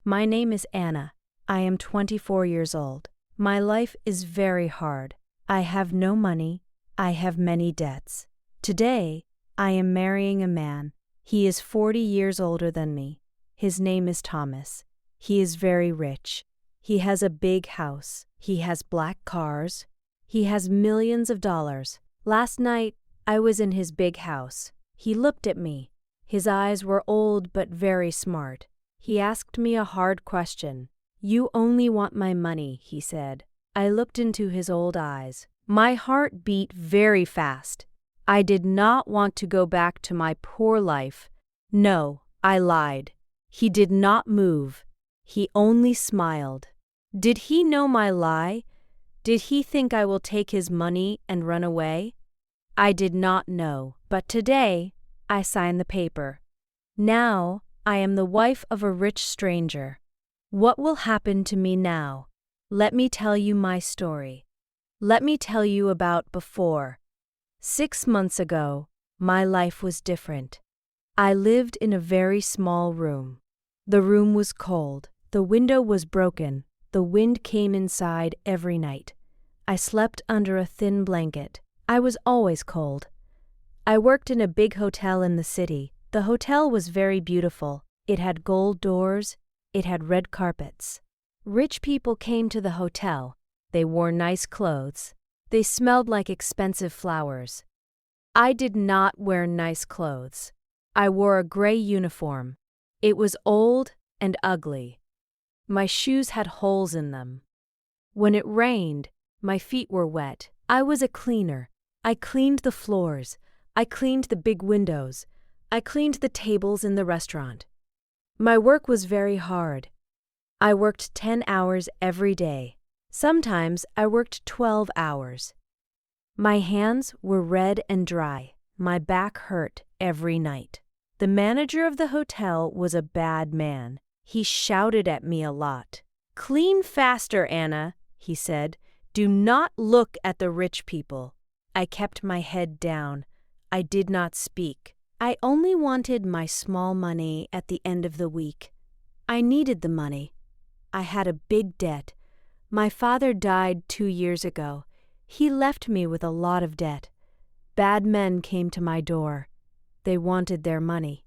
My name is Anna. I am 24 years old. My life is very hard. I have no money. I have many debts. Today, I am marrying a man. He is 40 years older than me. His name is Thomas. He is very rich. He has a big house. He has black cars. He has millions of dollars. Last night, I was in his big house. He looked at me. His eyes were old but very smart. He asked me a hard question. "You only want my money," he said. I looked into his old eyes. My heart beat very fast. I did not want to go back to my poor life. No, I lied. He did not move. He only smiled. Did he know my lie? Did he think I will take his money and run away? I did not know, but today I signed the paper. Now I am the wife of a rich stranger. What will happen to me now? Let me tell you my story. Let me tell you about before. 6 months ago, my life was different. I lived in a very small room. The room was cold. The window was broken. The wind came inside every night. I slept under a thin blanket. I was always cold. I worked in a big hotel in the city. The hotel was very beautiful. It had gold doors. It had red carpets. Rich people came to the hotel. They wore nice clothes. They smelled like expensive flowers. I did not wear nice clothes. I wore a gray uniform. It was old and ugly. My shoes had holes in them. When it rained, my feet were wet. I was a cleaner. I cleaned the floors. I cleaned the big windows. I cleaned the tables in the restaurant. My work was very hard. I worked 10 hours every day. Sometimes I worked 12 hours. My hands were red and dry. My back hurt every night. The manager of the hotel was a bad man. He shouted at me a lot. "Clean faster, Anna," he said. "Do not look at the rich people." I kept my head down. I did not speak. I only wanted my small money at the end of the week. I needed the money. I had a big debt. My father died 2 years ago. He left me with a lot of debt. Bad men came to my door. They wanted their money.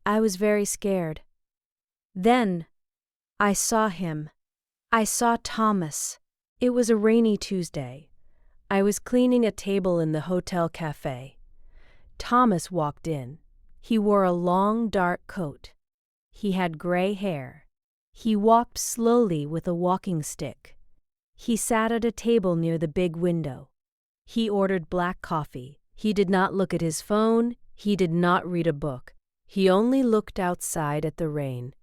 I was very scared. Then I saw him. I saw Thomas. It was a rainy Tuesday. I was cleaning a table in the hotel cafe. Thomas walked in. He wore a long, dark coat. He had gray hair. He walked slowly with a walking stick. He sat at a table near the big window. He ordered black coffee. He did not look at his phone. He did not read a book. He only looked outside at the rain.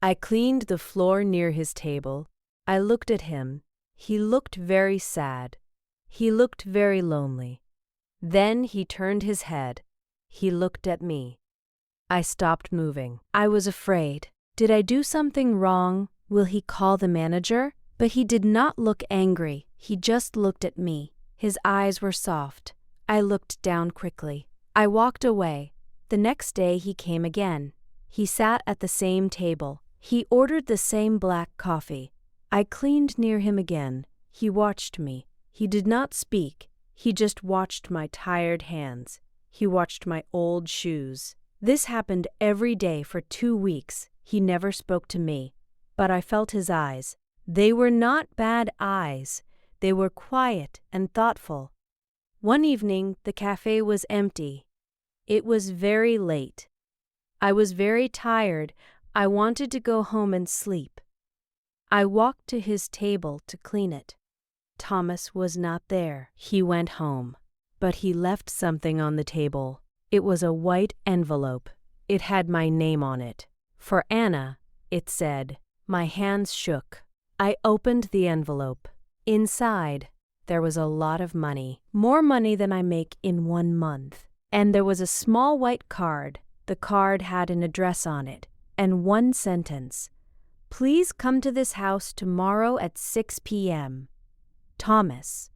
I cleaned the floor near his table. I looked at him. He looked very sad. He looked very lonely. Then he turned his head. He looked at me. I stopped moving. I was afraid. Did I do something wrong? Will he call the manager? But he did not look angry. He just looked at me. His eyes were soft. I looked down quickly. I walked away. The next day he came again. He sat at the same table. He ordered the same black coffee. I cleaned near him again. He watched me. He did not speak. He just watched my tired hands. He watched my old shoes. This happened every day for 2 weeks. He never spoke to me, but I felt his eyes. They were not bad eyes. They were quiet and thoughtful. One evening, the cafe was empty. It was very late. I was very tired. I wanted to go home and sleep. I walked to his table to clean it. Thomas was not there. He went home. But he left something on the table. It was a white envelope. It had my name on it. For Anna, it said. My hands shook. I opened the envelope. Inside, there was a lot of money. More money than I make in 1 month. And there was a small white card. The card had an address on it. And one sentence. Please come to this house tomorrow at 6 p.m. Thomas.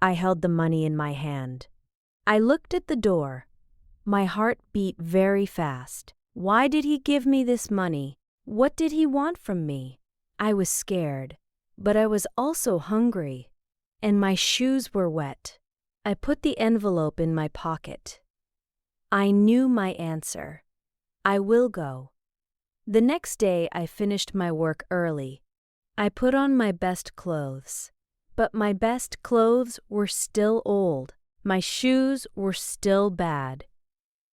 I held the money in my hand. I looked at the door. My heart beat very fast. Why did he give me this money? What did he want from me? I was scared, but I was also hungry, and my shoes were wet. I put the envelope in my pocket. I knew my answer. I will go. The next day I finished my work early. I put on my best clothes. But my best clothes were still old. My shoes were still bad.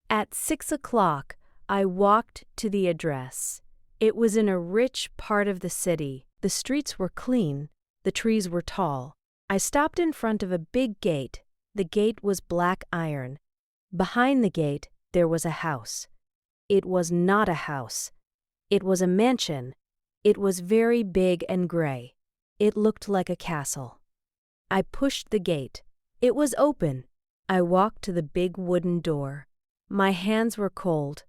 At 6 o'clock, I walked to the address. It was in a rich part of the city. The streets were clean. The trees were tall. I stopped in front of a big gate. The gate was black iron. Behind the gate, there was a house. It was not a house. It was a mansion. It was very big and gray. It looked like a castle. I pushed the gate. It was open. I walked to the big wooden door. My hands were cold.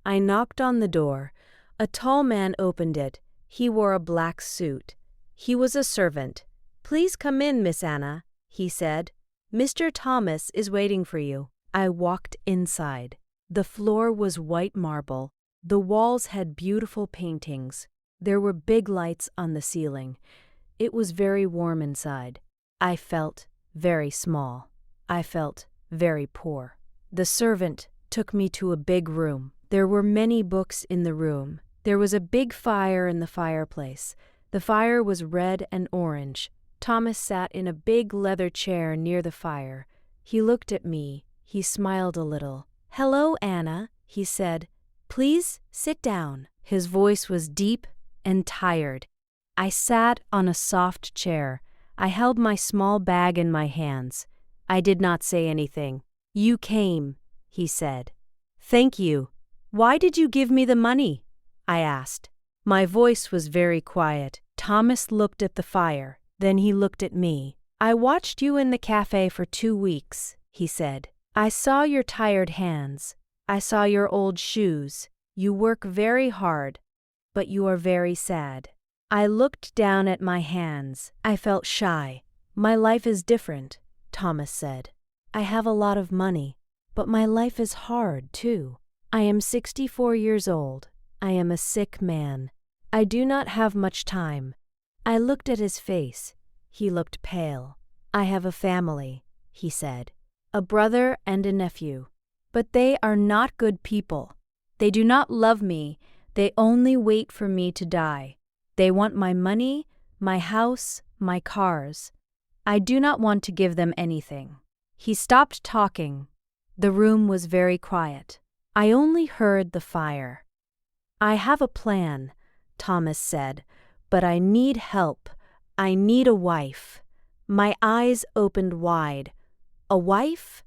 I knocked on the door. A tall man opened it. He wore a black suit. He was a servant. "Please come in, Miss Anna," he said. "Mr. Thomas is waiting for you." I walked inside. The floor was white marble. The walls had beautiful paintings. There were big lights on the ceiling. It was very warm inside. I felt very small. I felt very poor. The servant took me to a big room. There were many books in the room. There was a big fire in the fireplace. The fire was red and orange. Thomas sat in a big leather chair near the fire. He looked at me. He smiled a little. "Hello, Anna," he said. "Please sit down." His voice was deep and tired. I sat on a soft chair. I held my small bag in my hands. I did not say anything. "You came," he said. "Thank you. Why did you give me the money?" I asked. My voice was very quiet. Thomas looked at the fire. Then he looked at me. "I watched you in the cafe for 2 weeks," he said. "I saw your tired hands. I saw your old shoes. You work very hard, but you are very sad." I looked down at my hands. I felt shy. "My life is different," Thomas said. "I have a lot of money, but my life is hard, too. I am 64 years old. I am a sick man. I do not have much time." I looked at his face. He looked pale. "I have a family," he said. "A brother and a nephew. But they are not good people. They do not love me. They only wait for me to die. They want my money, my house, my cars. I do not want to give them anything." He stopped talking. The room was very quiet. I only heard the fire. "I have a plan," Thomas said, "but I need help. I need a wife." My eyes opened wide. "A wife?"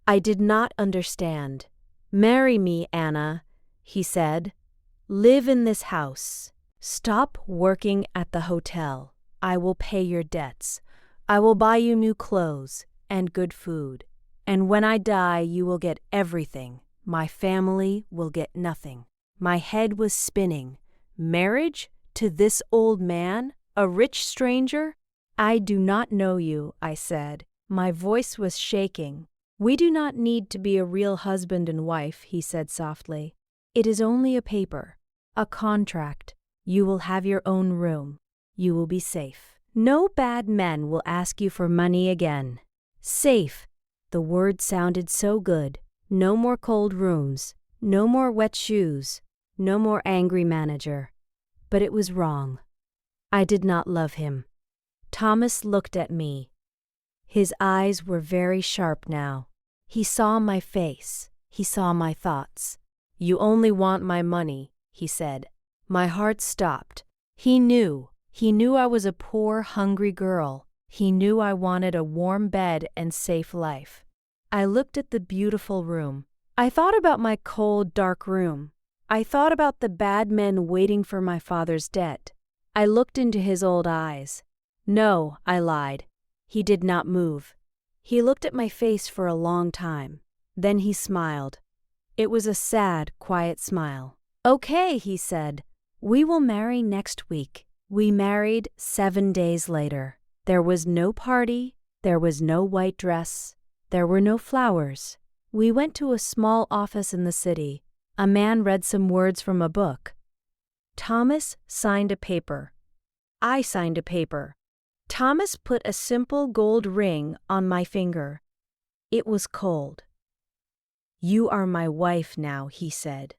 I did not understand. "Marry me, Anna," he said. "Live in this house. Stop working at the hotel. I will pay your debts. I will buy you new clothes and good food. And when I die, you will get everything. My family will get nothing." My head was spinning. Marriage to this old man, a rich stranger? "I do not know you," I said. My voice was shaking. "We do not need to be a real husband and wife," he said softly. "It is only a paper, a contract. You will have your own room. You will be safe. No bad men will ask you for money again." Safe. The word sounded so good. No more cold rooms. No more wet shoes. No more angry manager. But it was wrong. I did not love him. Thomas looked at me. His eyes were very sharp now. He saw my face. He saw my thoughts. "You only want my money," he said. My heart stopped. He knew. He knew I was a poor, hungry girl. He knew I wanted a warm bed and safe life. I looked at the beautiful room. I thought about my cold, dark room. I thought about the bad men waiting for my father's debt. I looked into his old eyes. "No," I lied. He did not move. He looked at my face for a long time. Then he smiled. It was a sad, quiet smile. "Okay," he said. "We will marry next week." We married 7 days later. There was no party. There was no white dress. There were no flowers. We went to a small office in the city. A man read some words from a book. Thomas signed a paper. I signed a paper. Thomas put a simple gold ring on my finger. It was cold. "You are my wife now," he said.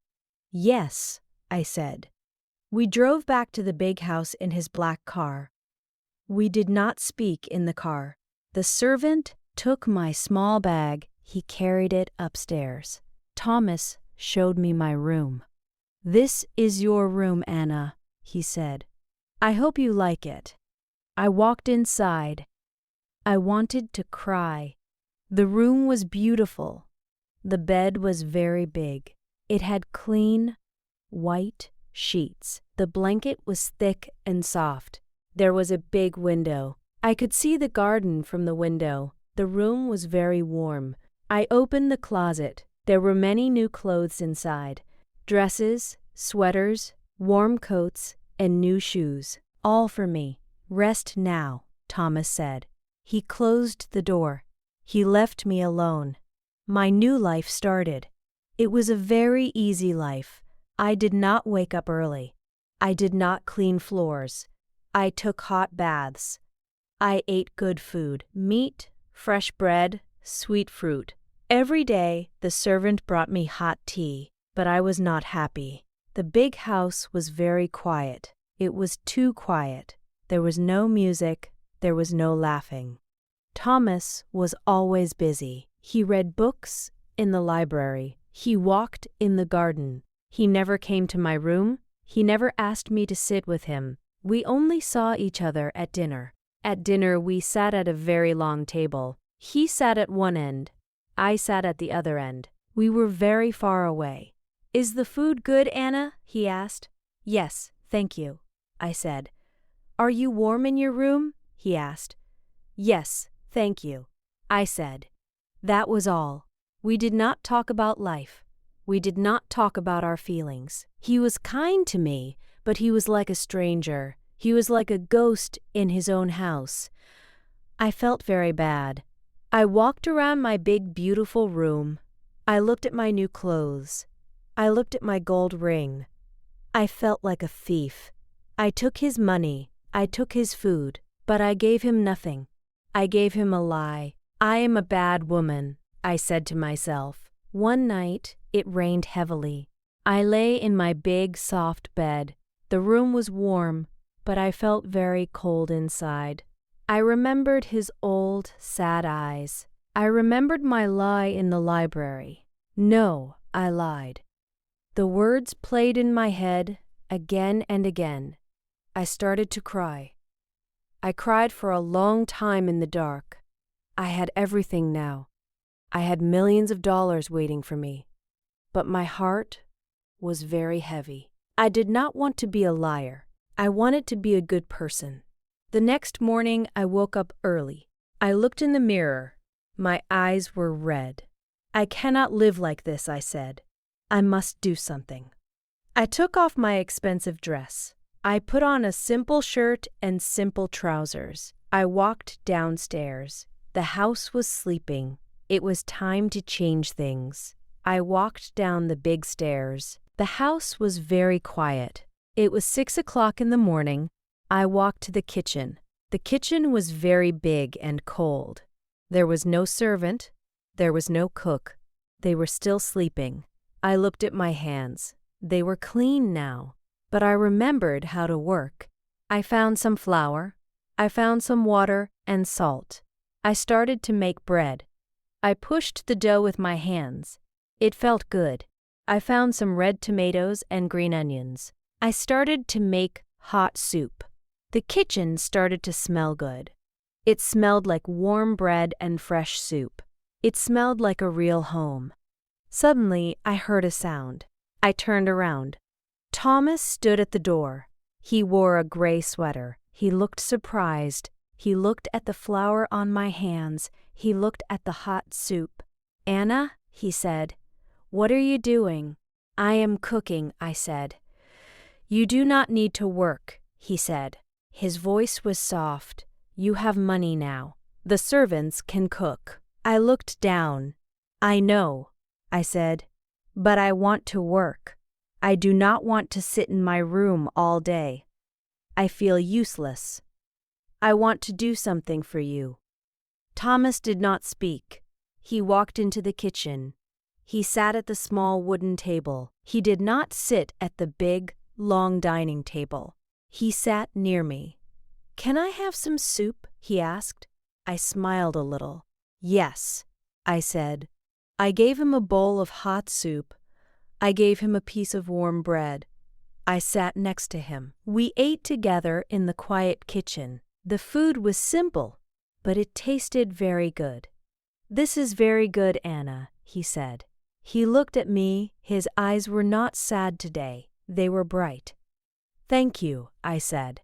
"Yes," I said. We drove back to the big house in his black car. We did not speak in the car. The servant took my small bag. He carried it upstairs. Thomas showed me my room. "This is your room, Anna," he said. "I hope you like it." I walked inside. I wanted to cry. The room was beautiful. The bed was very big. It had clean, white sheets. The blanket was thick and soft. There was a big window. I could see the garden from the window. The room was very warm. I opened the closet. There were many new clothes inside. Dresses, sweaters, warm coats, and new shoes. All for me. "Rest now," Thomas said. He closed the door. He left me alone. My new life started. It was a very easy life. I did not wake up early. I did not clean floors. I took hot baths. I ate good food, meat, fresh bread, sweet fruit. Every day, the servant brought me hot tea, but I was not happy. The big house was very quiet. It was too quiet. There was no music. There was no laughing. Thomas was always busy. He read books in the library. He walked in the garden. He never came to my room. He never asked me to sit with him. We only saw each other at dinner. At dinner, we sat at a very long table. He sat at one end. I sat at the other end. We were very far away. "Is the food good, Anna?" he asked. "Yes, thank you," I said. "Are you warm in your room?" he asked. "Yes, thank you," I said. That was all. We did not talk about life. We did not talk about our feelings. He was kind to me, but he was like a stranger. He was like a ghost in his own house. I felt very bad. I walked around my big, beautiful room. I looked at my new clothes. I looked at my gold ring. I felt like a thief. I took his money. I took his food, but I gave him nothing. I gave him a lie. "I am a bad woman," I said to myself. One night, it rained heavily. I lay in my big, soft bed. The room was warm, but I felt very cold inside. I remembered his old, sad eyes. I remembered my lie in the library. No, I lied. The words played in my head again and again. I started to cry. I cried for a long time in the dark. I had everything now. I had millions of dollars waiting for me. But my heart was very heavy. I did not want to be a liar. I wanted to be a good person. The next morning, I woke up early. I looked in the mirror. My eyes were red. "I cannot live like this," I said. "I must do something." I took off my expensive dress. I put on a simple shirt and simple trousers. I walked downstairs. The house was sleeping. It was time to change things. I walked down the big stairs. The house was very quiet. It was 6 o'clock in the morning. I walked to the kitchen. The kitchen was very big and cold. There was no servant. There was no cook. They were still sleeping. I looked at my hands. They were clean now. But I remembered how to work. I found some flour. I found some water and salt. I started to make bread. I pushed the dough with my hands. It felt good. I found some red tomatoes and green onions. I started to make hot soup. The kitchen started to smell good. It smelled like warm bread and fresh soup. It smelled like a real home. Suddenly, I heard a sound. I turned around. Thomas stood at the door. He wore a gray sweater. He looked surprised. He looked at the flour on my hands. He looked at the hot soup. "Anna," he said, "what are you doing?" "I am cooking," I said. "You do not need to work," he said. His voice was soft. "You have money now. The servants can cook." I looked down. "I know," I said, "but I want to work." I do not want to sit in my room all day. I feel useless. I want to do something for you." Thomas did not speak. He walked into the kitchen. He sat at the small wooden table. He did not sit at the big, long dining table. He sat near me. "Can I have some soup?" he asked. I smiled a little. "Yes," I said. I gave him a bowl of hot soup. I gave him a piece of warm bread. I sat next to him. We ate together in the quiet kitchen. The food was simple, but it tasted very good. "This is very good, Anna," he said. He looked at me. His eyes were not sad today. They were bright. "Thank you," I said.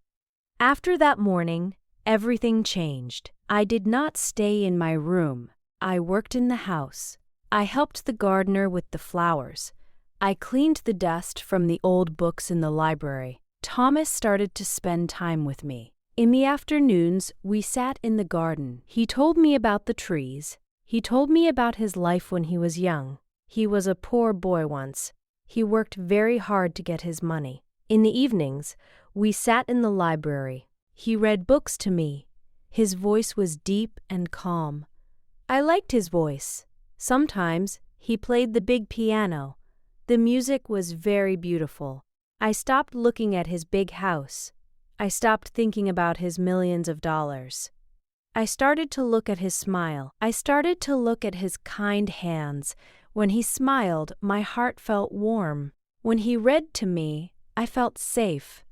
After that morning, everything changed. I did not stay in my room. I worked in the house. I helped the gardener with the flowers. I cleaned the dust from the old books in the library. Thomas started to spend time with me. In the afternoons, we sat in the garden. He told me about the trees. He told me about his life when he was young. He was a poor boy once. He worked very hard to get his money. In the evenings, we sat in the library. He read books to me. His voice was deep and calm. I liked his voice. Sometimes he played the big piano. The music was very beautiful. I stopped looking at his big house. I stopped thinking about his millions of dollars. I started to look at his smile. I started to look at his kind hands. When he smiled, my heart felt warm. When he read to me, I felt safe.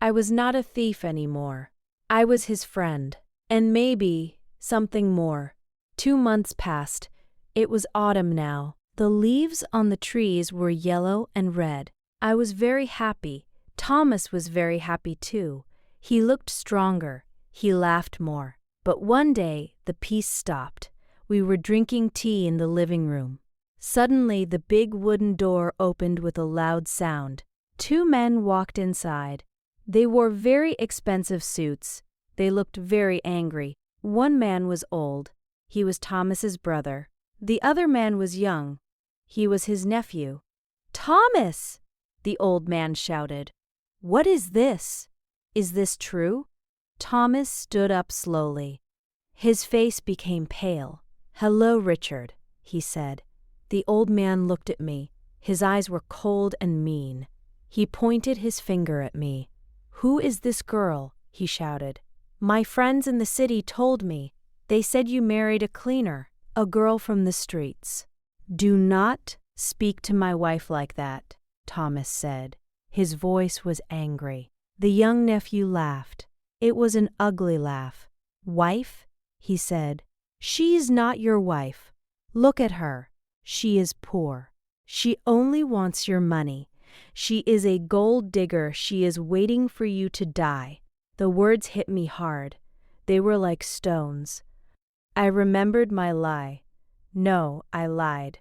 I was not a thief anymore. I was his friend. And maybe something more. 2 months passed. It was autumn now. The leaves on the trees were yellow and red. I was very happy. Thomas was very happy too. He looked stronger. He laughed more. But one day, the peace stopped. We were drinking tea in the living room. Suddenly, the big wooden door opened with a loud sound. 2 men walked inside. They wore very expensive suits. They looked very angry. One man was old. He was Thomas's brother. The other man was young. He was his nephew. "Thomas!" the old man shouted. "What is this? Is this true?" Thomas stood up slowly. His face became pale. "Hello, Richard," he said. The old man looked at me. His eyes were cold and mean. He pointed his finger at me. "Who is this girl?" he shouted. "My friends in the city told me. They said you married a cleaner, a girl from the streets." "Do not speak to my wife like that," Thomas said. His voice was angry. The young nephew laughed. It was an ugly laugh. "Wife?" he said. "She is not your wife. Look at her. She is poor. She only wants your money. She is a gold digger. She is waiting for you to die." The words hit me hard. They were like stones. I remembered my lie. No, I lied.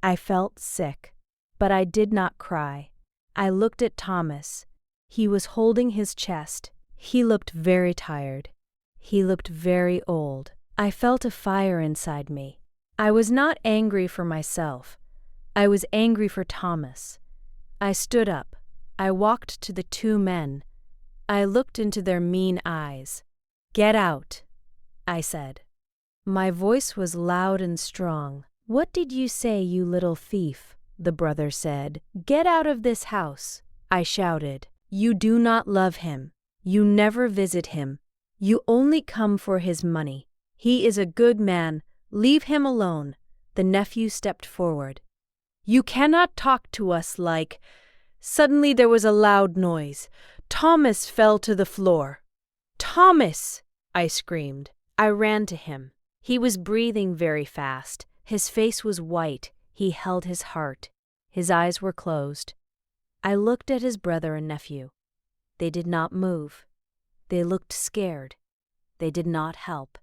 I felt sick. But I did not cry. I looked at Thomas. He was holding his chest. He looked very tired. He looked very old. I felt a fire inside me. I was not angry for myself. I was angry for Thomas. I stood up. I walked to the 2 men. I looked into their mean eyes. "Get out," I said. My voice was loud and strong. "What did you say, you little thief?" the brother said. "Get out of this house," I shouted. "You do not love him. You never visit him. You only come for his money. He is a good man. Leave him alone." The nephew stepped forward. "You cannot talk to us like—" Suddenly there was a loud noise. Thomas fell to the floor. "Thomas!" I screamed. I ran to him. He was breathing very fast. His face was white. He held his heart. His eyes were closed. I looked at his brother and nephew. They did not move. They looked scared. They did not help.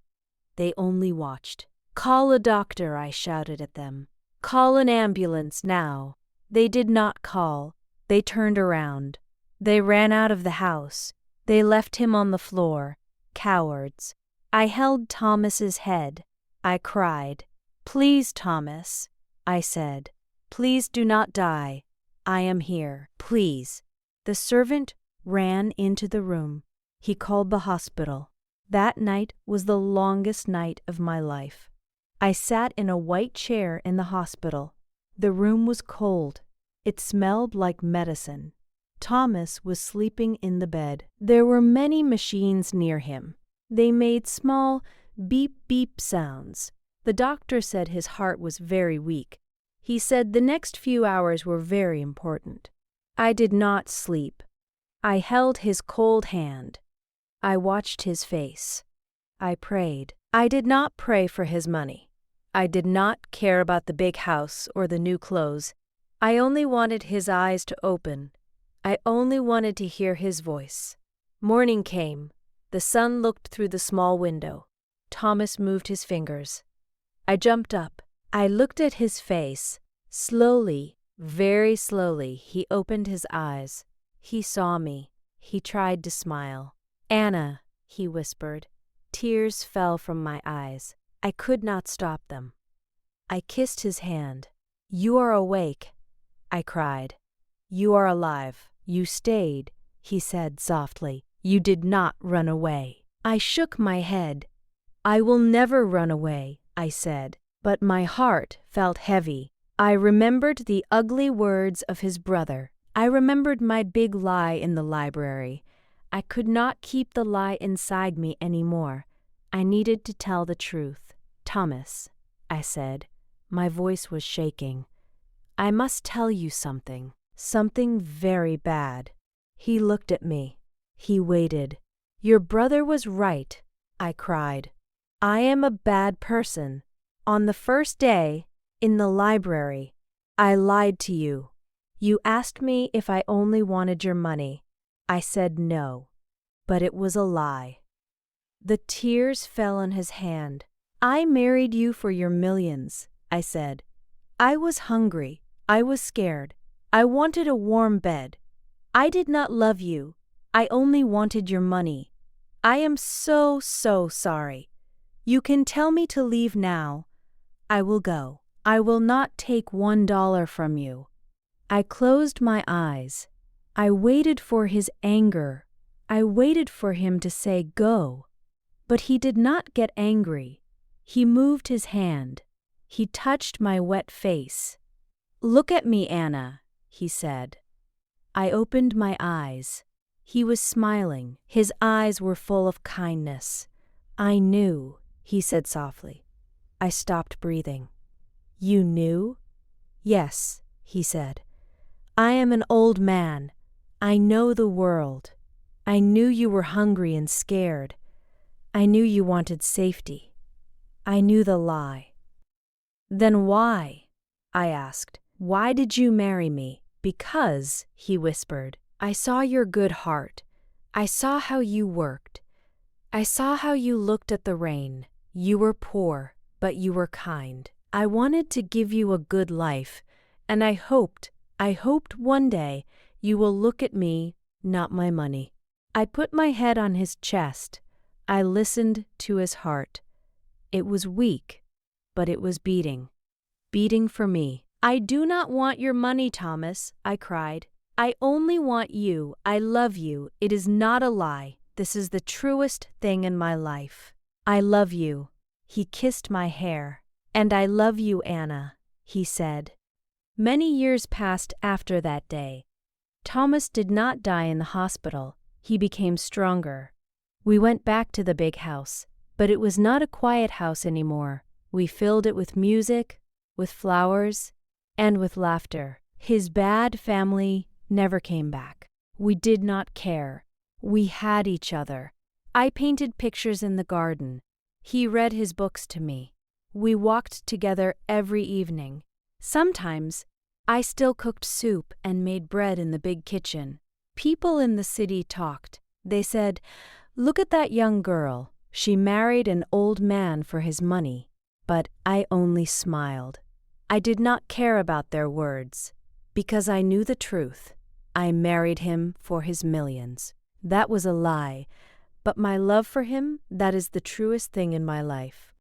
They only watched. "Call a doctor," I shouted at them. "Call an ambulance now." They did not call. They turned around. They ran out of the house. They left him on the floor. Cowards. I held Thomas's head. I cried. "Please, Thomas," I said. "Please do not die. I am here. Please." The servant ran into the room. He called the hospital. That night was the longest night of my life. I sat in a white chair in the hospital. The room was cold. It smelled like medicine. Thomas was sleeping in the bed. There were many machines near him. They made small beep-beep sounds. The doctor said his heart was very weak. He said the next few hours were very important. I did not sleep. I held his cold hand. I watched his face. I prayed. I did not pray for his money. I did not care about the big house or the new clothes. I only wanted his eyes to open. I only wanted to hear his voice. Morning came. The sun looked through the small window. Thomas moved his fingers. I jumped up. I looked at his face. Slowly, very slowly, he opened his eyes. He saw me. He tried to smile. "Anna," he whispered. Tears fell from my eyes. I could not stop them. I kissed his hand. "You are awake," I cried. "You are alive. You stayed," he said softly. "You did not run away." I shook my head. "I will never run away," I said. But my heart felt heavy. I remembered the ugly words of his brother. I remembered my big lie in the library. I could not keep the lie inside me anymore. I needed to tell the truth. "Thomas," I said. My voice was shaking. "I must tell you something. Something very bad." He looked at me. He waited. "Your brother was right," I cried. "I am a bad person. On the first day, in the library, I lied to you. You asked me if I only wanted your money. I said no, but it was a lie." The tears fell on his hand. "I married you for your millions," I said. "I was hungry. I was scared. I wanted a warm bed. I did not love you. I only wanted your money. I am so sorry. You can tell me to leave now. I will go. I will not take $1 from you." I closed my eyes. I waited for his anger. I waited for him to say go. But he did not get angry. He moved his hand. He touched my wet face. "Look at me, Anna," he said. I opened my eyes. He was smiling. His eyes were full of kindness. "I knew," he said softly. I stopped breathing. "You knew?" "Yes," he said. "I am an old man. I know the world. I knew you were hungry and scared. I knew you wanted safety. I knew the lie." "Then why?" I asked. "Why did you marry me?" "Because," he whispered, "I saw your good heart. I saw how you worked. I saw how you looked at the rain. You were poor, but you were kind. I wanted to give you a good life, and I hoped one day you will look at me, not my money." I put my head on his chest. I listened to his heart. It was weak, but it was beating. Beating for me. "I do not want your money, Thomas," I cried. "I only want you. I love you. It is not a lie. This is the truest thing in my life. I love you." He kissed my hair. "And I love you, Anna," he said. Many years passed after that day. Thomas did not die in the hospital. He became stronger. We went back to the big house, but it was not a quiet house anymore. We filled it with music, with flowers, and with laughter. His bad family never came back. We did not care. We had each other. I painted pictures in the garden. He read his books to me. We walked together every evening. Sometimes I still cooked soup and made bread in the big kitchen. People in the city talked. They said, "Look at that young girl. She married an old man for his money." But I only smiled. I did not care about their words, because I knew the truth. I married him for his millions. That was a lie, but my love for him, that is the truest thing in my life.